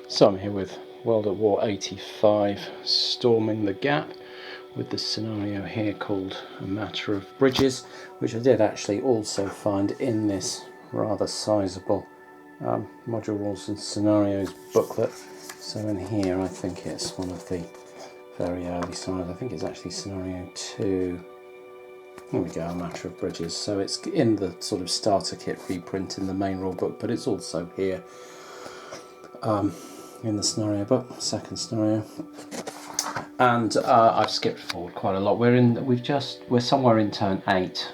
So I'm here with World at War 85, Storming the Gap, with the scenario here called A Matter of Bridges, which I did actually also find in this rather sizable Module Rules and Scenarios booklet. So in here I think it's one of the very early scenarios. I think it's actually scenario 2. Here we go, A Matter of Bridges. So it's in the sort of starter kit reprint in the main rule book, but it's also here in the scenario book, second scenario. And I've skipped forward quite a lot. We're somewhere in turn 8.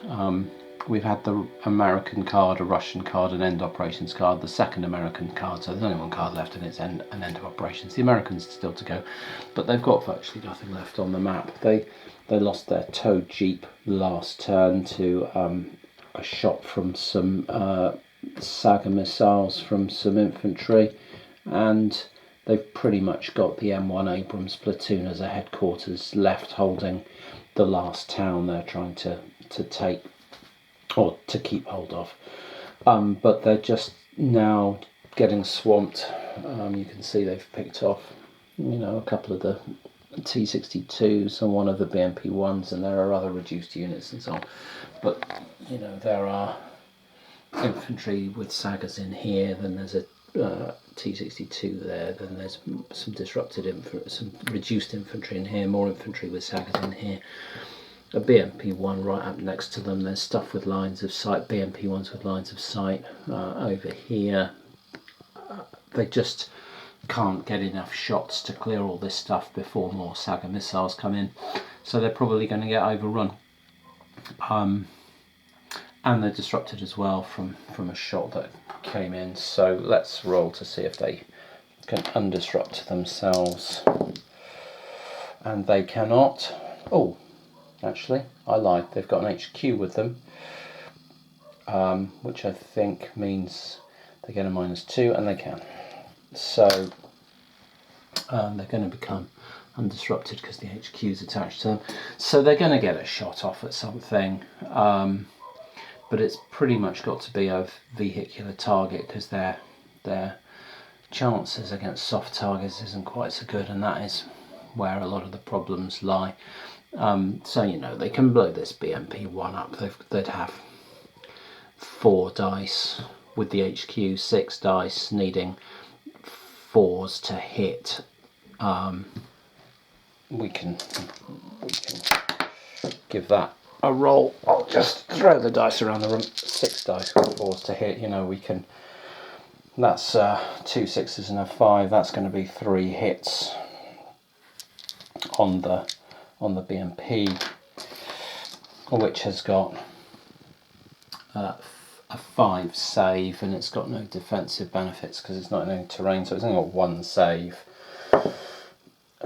We've had the American card, a Russian card, an end operations card, the second American card, so there's only one card left and it's an end of operations. The Americans still to go, but they've got virtually nothing left on the map. They lost their tow jeep last turn to a shot from some Saga missiles from some infantry, and they've pretty much got the M1 Abrams platoon as a headquarters left, holding the last town they're trying to take, or to keep hold of. But they're just now getting swamped. You can see they've picked off, a couple of the T-62s and one of the BMP-1s, and there are other reduced units and so on. But, there are infantry with Sagas in here, then there's a T-62 there, then there's some some reduced infantry in here, more infantry with Sagas in here, a BMP-1 right up next to them, there's stuff with lines of sight, BMP-1s with lines of sight over here. They just can't get enough shots to clear all this stuff before more Saga missiles come in, so they're probably going to get overrun. And they're disrupted as well from a shot that came in. So let's roll to see if they can undisrupt themselves. And they cannot. Oh, actually, I lied. They've got an HQ with them, which I think means they get a -2, and they can. So they're going to become undisrupted because the HQ is attached to them. So they're going to get a shot off at something. But it's pretty much got to be a vehicular target, because their chances against soft targets isn't quite so good, and that is where a lot of the problems lie. So they can blow this BMP-1 up. They'd have 4 dice with the HQ, 6 dice, needing 4s to hit. We can give that a roll. I'll just throw the dice around the room. 6 dice with 4s to hit. We can. That's 2 6s and a 5. That's going to be 3 hits on the BMP, which has got a 5 save, and it's got no defensive benefits because it's not in any terrain. So it's only got 1 save.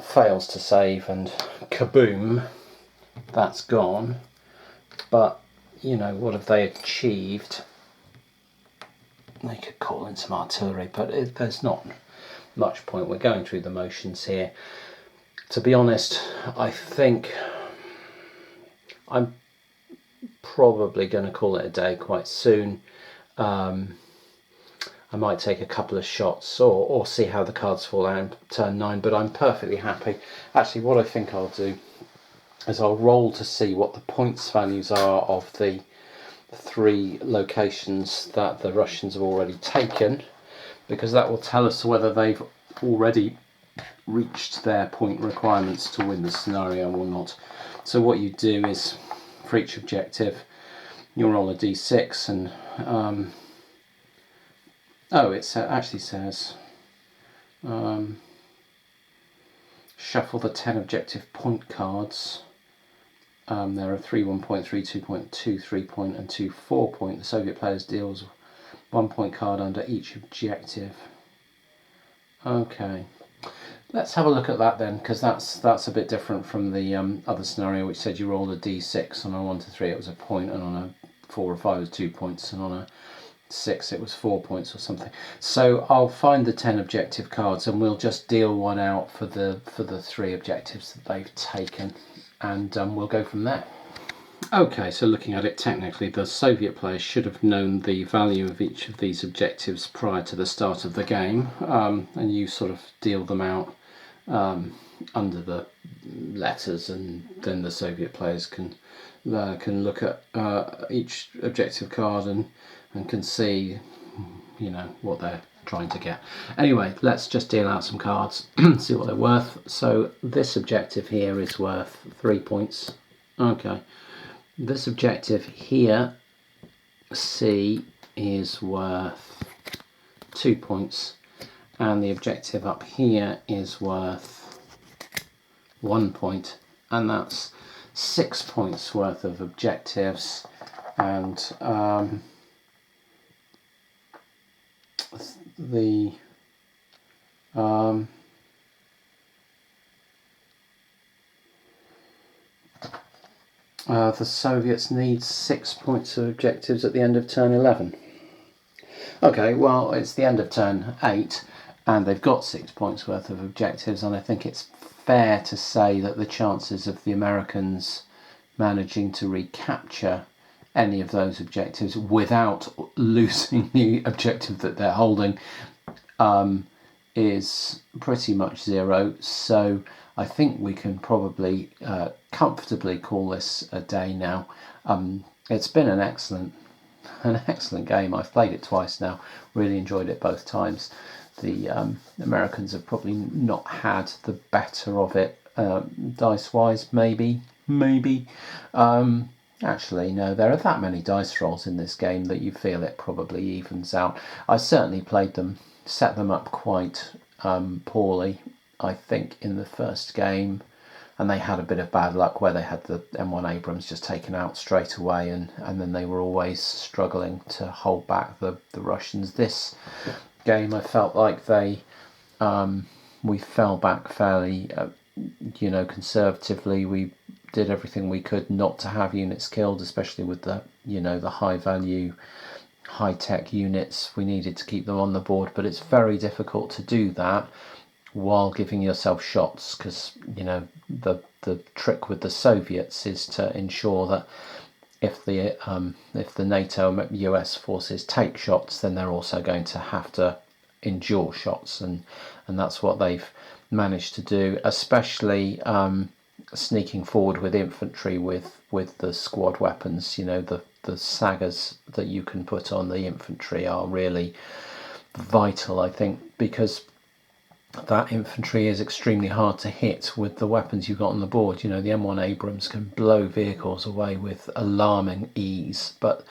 Fails to save, and kaboom, that's gone. But what have they achieved? They could call in some artillery, but there's not much point. We're going through the motions here. To be honest, I think I'm probably going to call it a day quite soon. I might take a couple of shots or see how the cards fall out in turn 9, but I'm perfectly happy. Actually, what I think I'll do is I'll roll to see what the points values are of the 3 locations that the Russians have already taken, because that will tell us whether they've already reached their point requirements to win the scenario or not. So what you do is, for each objective, you'll roll a d6, and it actually says shuffle the 10 objective point cards. There are 3 1 point, 3 2 point, 2 3 point, and 2 4 point. The Soviet players deals 1 point card under each objective. Okay, let's have a look at that then, because that's a bit different from the other scenario, which said you rolled a d6. On a 1 to 3 it was a point, and on a 4 or 5 it was 2 points, and on a 6 it was 4 points or something. So I'll find the 10 objective cards, and we'll just deal 1 out for the 3 objectives that they've taken, and we'll go from there. Okay, so looking at it technically, the Soviet players should have known the value of each of these objectives prior to the start of the game, and you sort of deal them out under the letters, and then the Soviet players can look at each objective card and can see, you know, what they're trying to get. Anyway, let's just deal out some cards, see what they're worth. So this objective here is worth 3 points. Okay. This objective here, C, is worth 2 points, and the objective up here is worth 1 point, and that's 6 points worth of objectives. And the Soviets need 6 points of objectives at the end of turn 11. Okay, well, it's the end of turn 8, and they've got 6 points worth of objectives, and I think it's fair to say that the chances of the Americans managing to recapture any of those objectives without losing the objective that they're holding is pretty much zero. So I think we can probably comfortably call this a day now. It's been an excellent game. I've played it twice now, really enjoyed it both times. The Americans have probably not had the better of it dice wise, maybe. Actually, no, there are that many dice rolls in this game that you feel it probably evens out. I certainly set them up quite poorly, I think, in the first game, and they had a bit of bad luck where they had the M1 Abrams just taken out straight away, and then they were always struggling to hold back the Russians. This game, I felt like we fell back fairly, conservatively. We did everything we could not to have units killed, especially with the high value, high tech units. We needed to keep them on the board, but it's very difficult to do that while giving yourself shots, because the trick with the Soviets is to ensure that if the NATO US forces take shots, then they're also going to have to endure shots, and that's what they've managed to do, especially sneaking forward with infantry with the squad weapons. The sagas that you can put on the infantry are really vital, I think, because that infantry is extremely hard to hit with the weapons you've got on the board. The M1 Abrams can blow vehicles away with alarming ease, but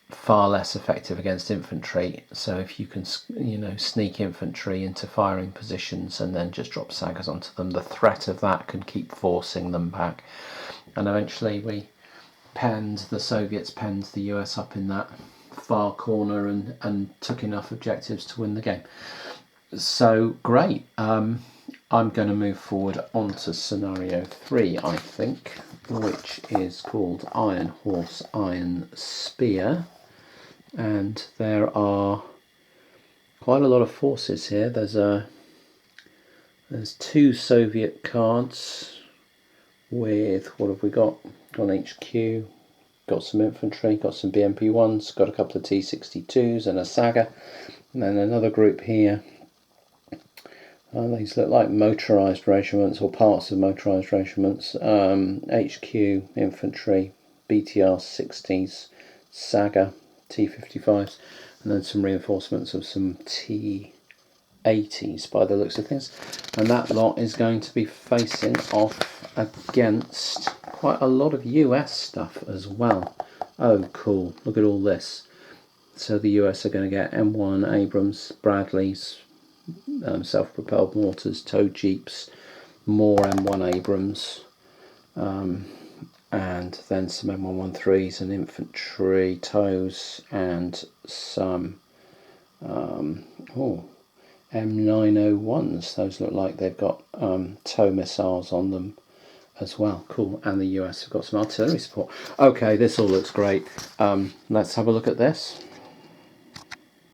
far less effective against infantry. So if you can sneak infantry into firing positions and then just drop sagas onto them, the threat of that can keep forcing them back. And eventually the Soviets penned the US up in that far corner and took enough objectives to win the game. So great. I'm going to move forward on to scenario 3, I think, which is called Iron Horse, Iron Spear. And there are quite a lot of forces here. There's 2 Soviet cards with, what have we got? Got an HQ, got some infantry, got some BMP-1s, got a couple of T-62s and a Saga. And then another group here. These look like motorised regiments or parts of motorised regiments. HQ, infantry, BTR 60s, Saga, T-55s, and then some reinforcements of some T-80s by the looks of things. And that lot is going to be facing off against quite a lot of US stuff as well. Oh, cool. Look at all this. So the US are going to get M1 Abrams, Bradleys, self-propelled mortars, tow jeeps, more M1 Abrams, and then some M113s and infantry tows, and some M901s. Those look like they've got tow missiles on them as well. Cool. And the US have got some artillery support. Okay, this all looks great. Let's have a look at this.